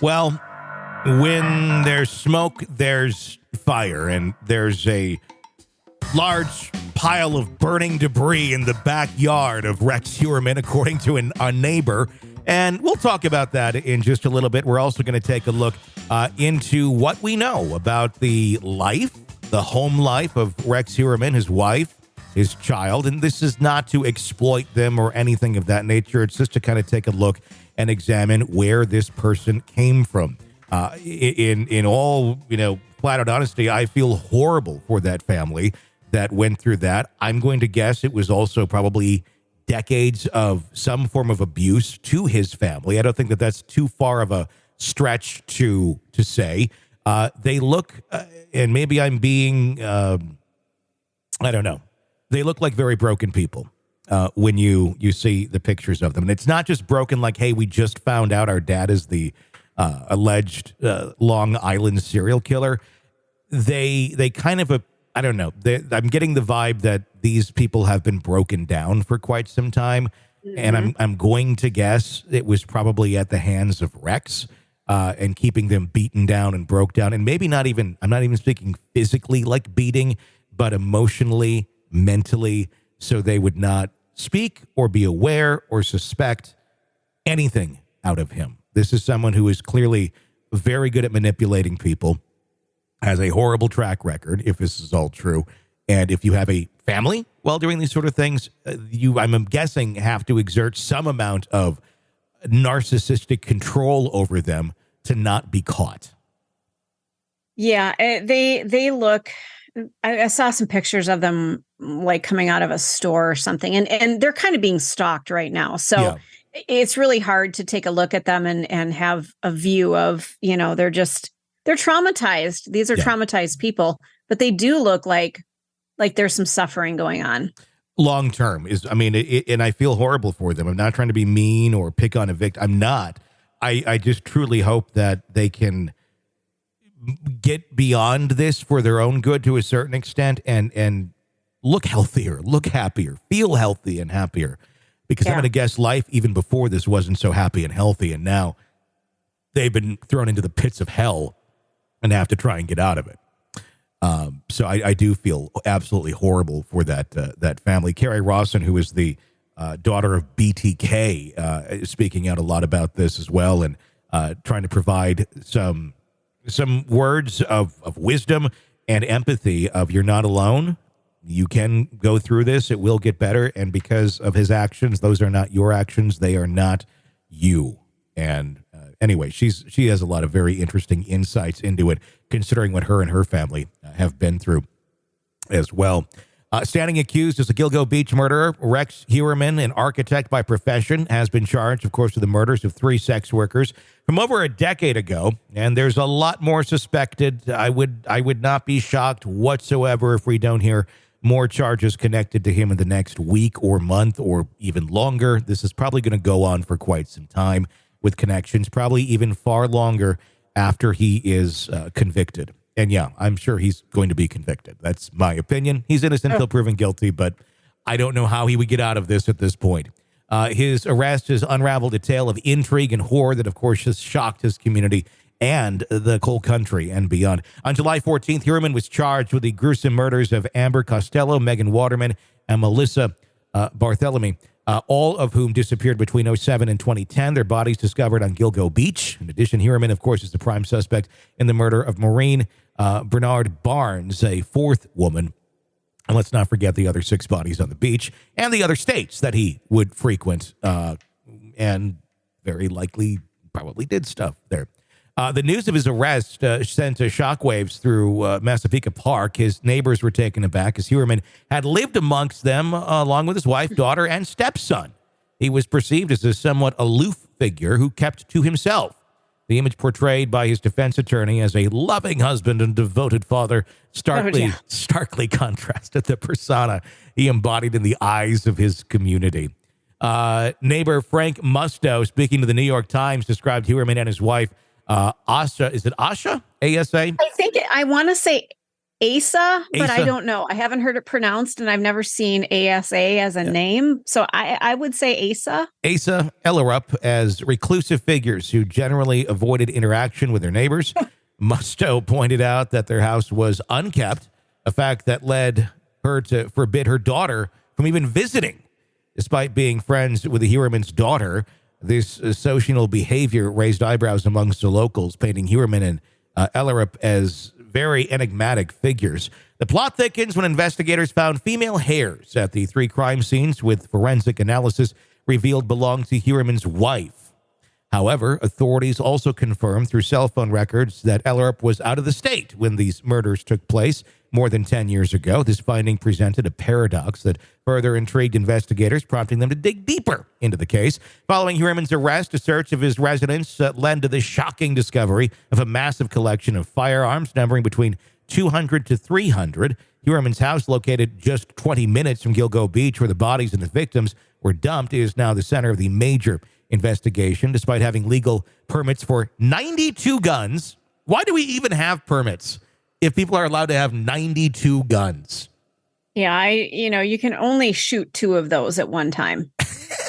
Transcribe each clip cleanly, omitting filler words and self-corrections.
Well, when there's smoke, there's fire, and there's a large pile of burning debris in the backyard of Rex Heuermann, according to a neighbor. And we'll talk about that in just a little bit. We're also going to take a look into what we know about the home life of Rex Heuermann, his wife, his child. And this is not to exploit them or anything of that nature. It's just to kind of take a look and examine where this person came from. In all, flat out honesty, I feel horrible for that family that went through that. I'm going to guess it was also probably decades of some form of abuse to his family. I don't think that that's too far of a stretch to say. They look, and maybe I'm being, I don't know. They look like very broken people when you see the pictures of them. And it's not just broken like, hey, we just found out our dad is the alleged Long Island serial killer. They kind of, I don't know. I'm getting the vibe that these people have been broken down for quite some time. Mm-hmm. And I'm going to guess it was probably at the hands of Rex and keeping them beaten down and broke down. And maybe I'm not even speaking physically like beating, but emotionally, mentally, so they would not speak or be aware or suspect anything out of him. This is someone who is clearly very good at manipulating people, has a horrible track record, if this is all true. And if you have a family while doing these sort of things, I'm guessing, have to exert some amount of narcissistic control over them to not be caught. Yeah, they look... I saw some pictures of them like coming out of a store or something, and they're kind of being stalked right now. So yeah. It's really hard to take a look at them and have a view of, they're traumatized. These are traumatized people, but they do look like there's some suffering going on. Long term and I feel horrible for them. I'm not trying to be mean or pick on a victim. I'm not. I just truly hope that they can get beyond this for their own good to a certain extent and look healthier, look happier, feel healthy and happier. Because I'm going to guess life even before this wasn't so happy and healthy. And now they've been thrown into the pits of hell and have to try and get out of it. So I do feel absolutely horrible for that family. Carrie Rawson, who is the daughter of BTK, speaking out a lot about this as well and trying to provide some words of wisdom and empathy of you're not alone. You can go through this. It will get better. And because of his actions, those are not your actions. They are not you. And anyway, she has a lot of very interesting insights into it, considering what her and her family have been through as well. Standing accused as a Gilgo Beach murderer, Rex Heuermann, an architect by profession, has been charged, of course, with the murders of 3 sex workers from over a decade ago. And there's a lot more suspected. I would not be shocked whatsoever if we don't hear more charges connected to him in the next week or month or even longer. This is probably going to go on for quite some time with connections, probably even far longer after he is convicted. And yeah, I'm sure he's going to be convicted. That's my opinion. He's innocent until proven guilty, but I don't know how he would get out of this at this point. His arrest has unraveled a tale of intrigue and horror that, of course, has shocked his community and the whole country and beyond. On July 14th, Heuermann was charged with the gruesome murders of Amber Costello, Megan Waterman, and Melissa Barthelemy, all of whom disappeared between 2007 and 2010. Their bodies discovered on Gilgo Beach. In addition, Heuermann, of course, is the prime suspect in the murder of Maureen Brainard-Barnes, a 4th woman. And let's not forget the other 6 bodies on the beach and the other states that he would frequent and very likely probably did stuff there. The news of his arrest sent shockwaves through Massapequa Park. His neighbors were taken aback as Heuermann had lived amongst them along with his wife, daughter, and stepson. He was perceived as a somewhat aloof figure who kept to himself. The image portrayed by his defense attorney as a loving husband and devoted father starkly contrasted the persona he embodied in the eyes of his community. Neighbor Frank Musto, speaking to the New York Times, described Heuermann and his wife, Asha. Is it Asha? A-S-A? I want to say Asa, but I Asa. don't know. I haven't heard it pronounced, and I've never seen ASA as a name. So I would say Asa. Asa, Ellerup, as reclusive figures who generally avoided interaction with their neighbors. Musto pointed out that their house was unkept, a fact that led her to forbid her daughter from even visiting. Despite being friends with the Heuermann's daughter, this social behavior raised eyebrows amongst the locals, painting Heuermann and Ellerup as very enigmatic figures. The plot thickens when investigators found female hairs at the 3 crime scenes, with forensic analysis revealed belonged to Heuermann's wife. However, authorities also confirmed through cell phone records that Ellerup was out of the state when these murders took place more than 10 years ago. This finding presented a paradox that further intrigued investigators, prompting them to dig deeper into the case. Following Heuermann's arrest, a search of his residence led to the shocking discovery of a massive collection of firearms numbering between 200 to 300. Heuermann's house, located just 20 minutes from Gilgo Beach, where the bodies of the victims were dumped, is now the center of the major investigation. Despite having legal permits for 92 guns, why do we even have permits if people are allowed to have 92 guns? Yeah, you can only shoot 2 of those at one time,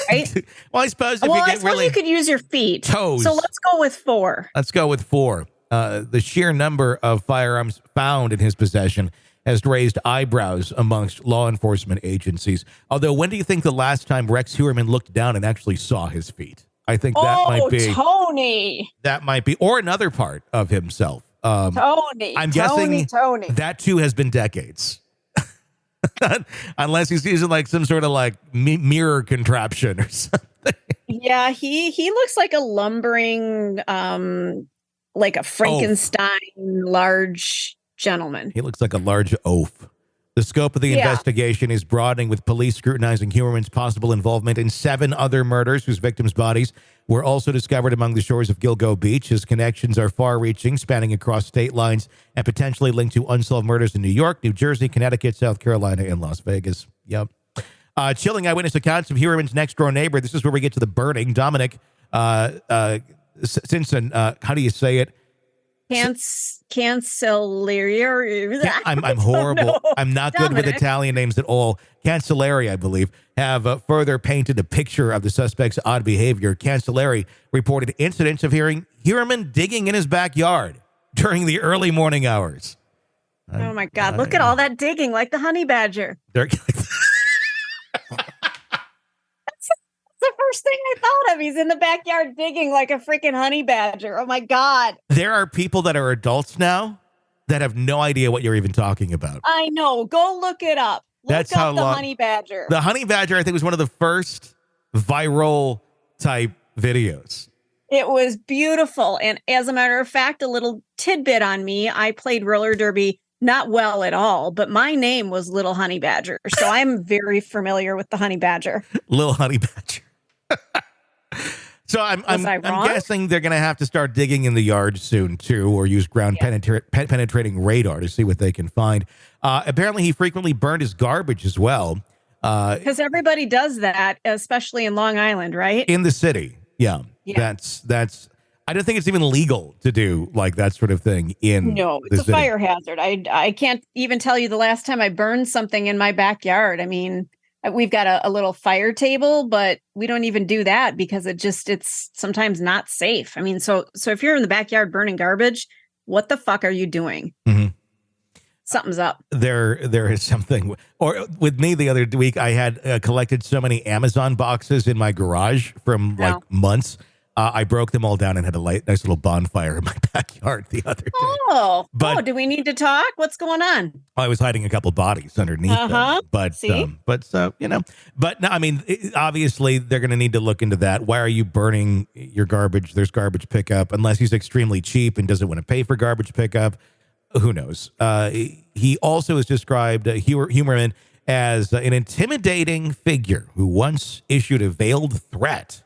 right? Well, I suppose if you could use your feet. Toes. So let's go with 4. Let's go with 4. The sheer number of firearms found in his possession has raised eyebrows amongst law enforcement agencies. Although, when do you think the last time Rex Heuermann looked down and actually saw his feet? I think that might be Tony. That might be, or another part of himself. Tony. I'm guessing that too has been decades. Unless he's using like some sort of like mirror contraption or something. Yeah, he looks like a lumbering, like a Frankenstein large gentleman. He looks like a large oaf. The scope of the investigation is broadening, with police scrutinizing Heuermann's possible involvement in 7 other murders whose victims' bodies were also discovered among the shores of Gilgo Beach. His connections are far-reaching, spanning across state lines and potentially linked to unsolved murders in New York, New Jersey, Connecticut, South Carolina, and Las Vegas. Yep. Chilling eyewitness accounts of Heuermann's next-door neighbor. This is where we get to the burning. Dominic Simpson, how do you say it? Cancelleria. Yeah, I'm horrible. I'm not good with Italian names at all. Cancelleri, I believe, have further painted a picture of the suspect's odd behavior. Cancelleri reported incidents of hearing Heuermann digging in his backyard during the early morning hours. Oh my God! Look at all that digging, like the honey badger. The first thing I thought of. He's in the backyard digging like a freaking honey badger. Oh my God. There are people that are adults now that have no idea what you're even talking about. I know. Go look it up. That's how the honey badger. The honey badger, I think, was one of the first viral type videos. It was beautiful. And as a matter of fact, a little tidbit on me, I played roller derby, not well at all, but my name was Little Honey Badger. So I'm very familiar with the honey badger. Little Honey Badger. So I'm guessing they're going to have to start digging in the yard soon too, or use ground penetrating radar to see what they can find. Apparently, he frequently burned his garbage as well. Because everybody does that, especially in Long Island, right? In the city, yeah. That's. I don't think it's even legal to do like that sort of thing in. No, it's a fire hazard. I can't even tell you the last time I burned something in my backyard. I mean, we've got a little fire table, but we don't even do that because it's sometimes not safe. I mean, so if you're in the backyard burning garbage, what the fuck are you doing? Mm-hmm. Something's up. There is something. Or with me the other week, I had collected so many Amazon boxes in my garage from months. I broke them all down and had a nice little bonfire in my backyard the other day. Do we need to talk? What's going on? I was hiding a couple bodies underneath them. But no, I mean, obviously they're going to need to look into that. Why are you burning your garbage? There's garbage pickup, unless he's extremely cheap and doesn't want to pay for garbage pickup. Who knows? He also is described, Heuermann, as an intimidating figure who once issued a veiled threat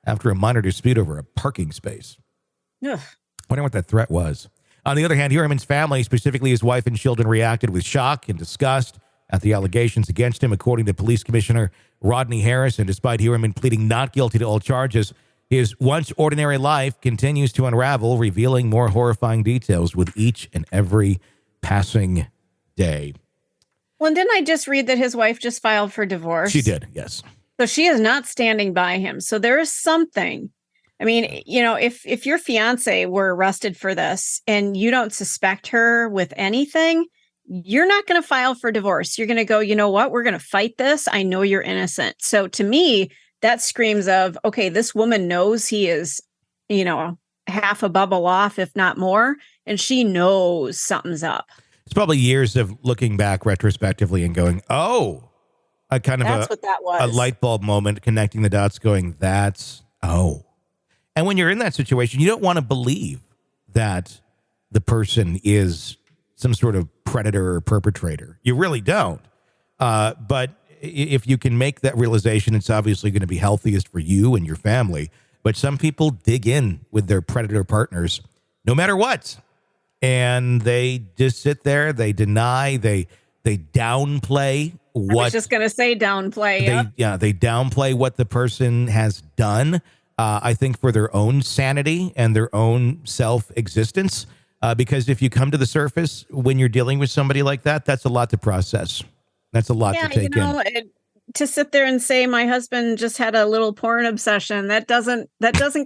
after a minor dispute over a parking space. Ugh. Wonder what that threat was. On the other hand, Heuermann's family, specifically his wife and children, reacted with shock and disgust at the allegations against him, according to Police Commissioner Rodney Harris. And despite Heuermann pleading not guilty to all charges, his once ordinary life continues to unravel, revealing more horrifying details with each and every passing day. Well, and didn't I just read that his wife just filed for divorce? She did, yes. So she is not standing by him. So there is something. I mean, if your fiance were arrested for this and you don't suspect her with anything, you're not going to file for divorce. You're going to go, you know what? We're going to fight this. I know you're innocent. So to me, that screams of, okay, this woman knows he is, half a bubble off, if not more. And she knows something's up. It's probably years of looking back retrospectively and going, oh, what that was. A light bulb moment, connecting the dots, going, And when you're in that situation, you don't want to believe that the person is some sort of predator or perpetrator. You really don't. But if you can make that realization, it's obviously going to be healthiest for you and your family. But some people dig in with their predator partners no matter what. And they just sit there, they deny, they downplay what... I was just going to say downplay. They downplay what the person has done, I think for their own sanity and their own self-existence. Because if you come to the surface when you're dealing with somebody like that, that's a lot to process. That's a lot to take in. To sit there and say my husband just had a little porn obsession, that doesn't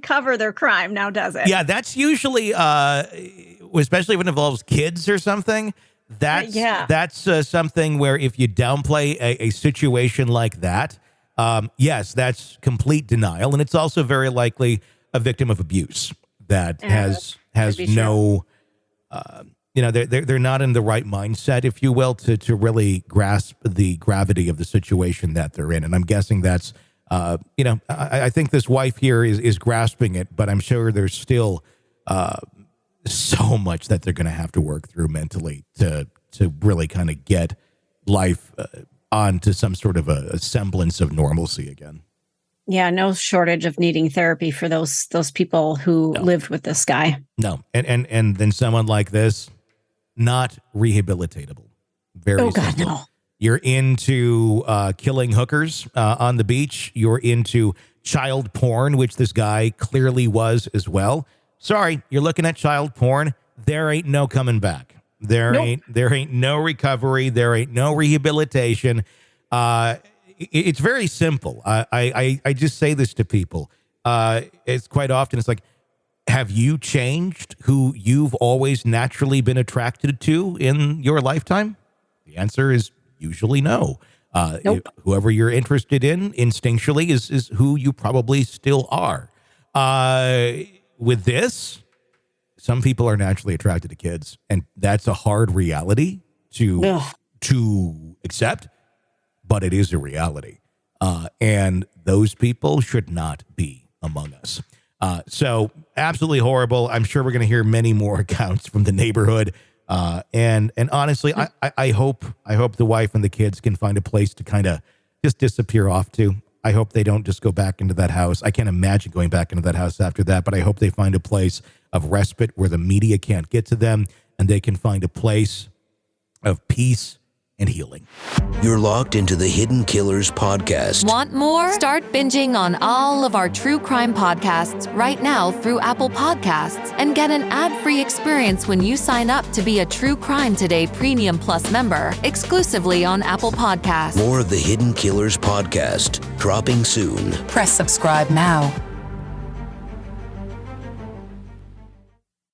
cover their crime now, does it? Yeah, that's usually, especially when it involves kids or something. That's something where if you downplay a situation like that, yes, that's complete denial, and it's also very likely a victim of abuse that has no. They're not in the right mindset, if you will, to really grasp the gravity of the situation that they're in. And I'm guessing that's, I think this wife here is grasping it, but I'm sure there's still so much that they're going to have to work through mentally to really kind of get life onto some sort of a semblance of normalcy again. Yeah, no shortage of needing therapy for those people who lived with this guy. No, and then someone like this, not rehabilitatable. Very simple. God, no. You're into killing hookers on the beach. You're into child porn, which this guy clearly was as well. Sorry, you're looking at child porn. There ain't no coming back. There ain't no recovery. There ain't no rehabilitation. It's very simple. I just say this to people. It's quite often, it's like, have you changed who you've always naturally been attracted to in your lifetime? The answer is usually no. Nope. Whoever you're interested in instinctually is who you probably still are. With this, some people are naturally attracted to kids, and that's a hard reality to accept, but it is a reality. And those people should not be among us. So absolutely horrible. I'm sure we're going to hear many more accounts from the neighborhood. And honestly, I hope the wife and the kids can find a place to kind of just disappear off to. I hope they don't just go back into that house. I can't imagine going back into that house after that, but I hope they find a place of respite where the media can't get to them and they can find a place of peace and healing. You're locked into the Hidden Killers podcast. Want more? Start binging on all of our true crime podcasts right now through Apple Podcasts and get an ad-free experience when you sign up to be a True Crime Today Premium Plus member exclusively on Apple Podcasts. More of the Hidden Killers podcast dropping soon. Press subscribe now.